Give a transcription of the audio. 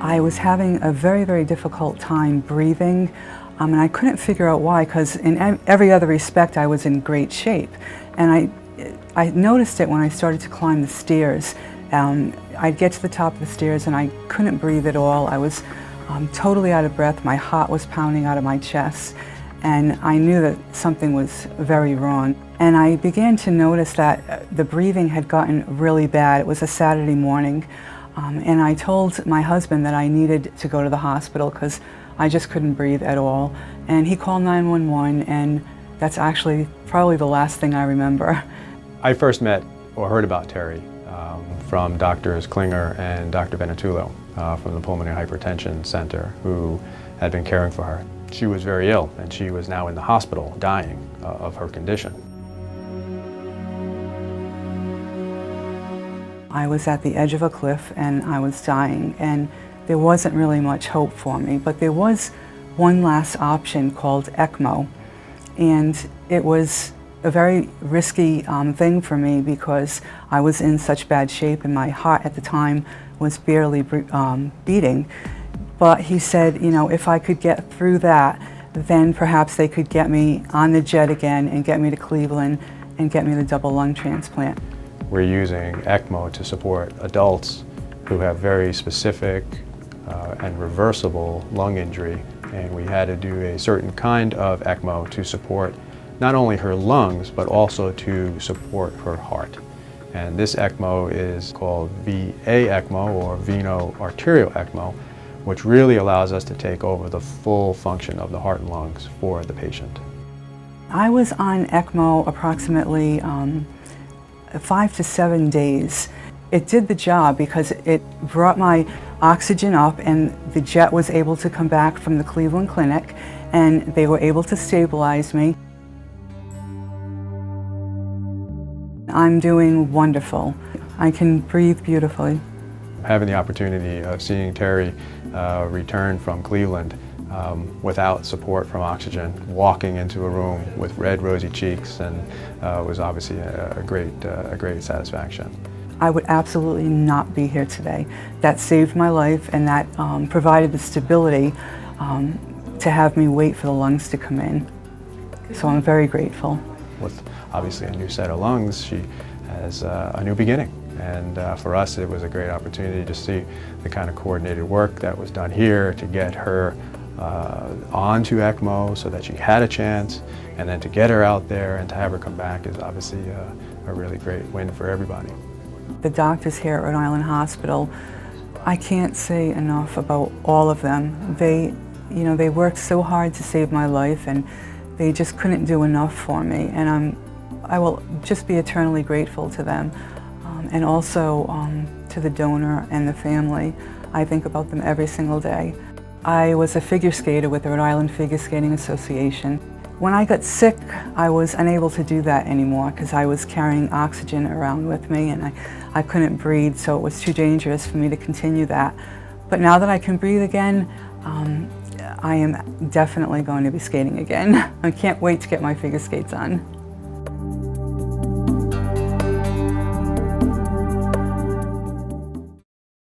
I was having a very, very difficult time breathing, and I couldn't figure out why, because in every other respect I was in great shape. And I noticed it when I started to climb the stairs. I'd get to the top of the stairs and I couldn't breathe at all. I was totally out of breath. My heart was pounding out of my chest, and I knew that something was very wrong. And I began to notice that the breathing had gotten really bad. It was a Saturday morning, and I told my husband that I needed to go to the hospital because I just couldn't breathe at all. And he called 911, and that's actually probably the last thing I remember. I first met or heard about Terry from Drs. Klinger and Dr. Venetullo from the Pulmonary Hypertension Center, who had been caring for her. She was very ill, and she was now in the hospital dying of her condition. I was at the edge of a cliff and I was dying, and there wasn't really much hope for me, but there was one last option called ECMO, and it was a very risky thing for me because I was in such bad shape and my heart at the time was barely beating. But he said, you know, if I could get through that, then perhaps they could get me on the jet again and get me to Cleveland and get me the double lung transplant. We're using ECMO to support adults who have very specific and reversible lung injury, and we had to do a certain kind of ECMO to support not only her lungs, but also to support her heart. And this ECMO is called VA ECMO, or veno-arterial ECMO, which really allows us to take over the full function of the heart and lungs for the patient. I was on ECMO approximately 5 to 7 days. It did the job because it brought my oxygen up, and the jet was able to come back from the Cleveland Clinic, and they were able to stabilize me. I'm doing wonderful. I can breathe beautifully. Having the opportunity of seeing Terry return from Cleveland without support from oxygen, walking into a room with red, rosy cheeks, and was obviously a great satisfaction. I would absolutely not be here today. That saved my life, and that provided the stability to have me wait for the lungs to come in. So I'm very grateful. With obviously a new set of lungs, she has a new beginning. And for us, it was a great opportunity to see the kind of coordinated work that was done here to get her onto ECMO so that she had a chance, and then to get her out there and to have her come back is obviously a really great win for everybody. The doctors here at Rhode Island Hospital, I can't say enough about all of them. They worked so hard to save my life, and they just couldn't do enough for me, and I will just be eternally grateful to them, and also to the donor and the family. I think about them every single day. I was a figure skater with the Rhode Island Figure Skating Association. When I got sick, I was unable to do that anymore because I was carrying oxygen around with me, and I couldn't breathe, so it was too dangerous for me to continue that. But now that I can breathe again, I am definitely going to be skating again. I can't wait to get my figure skates on.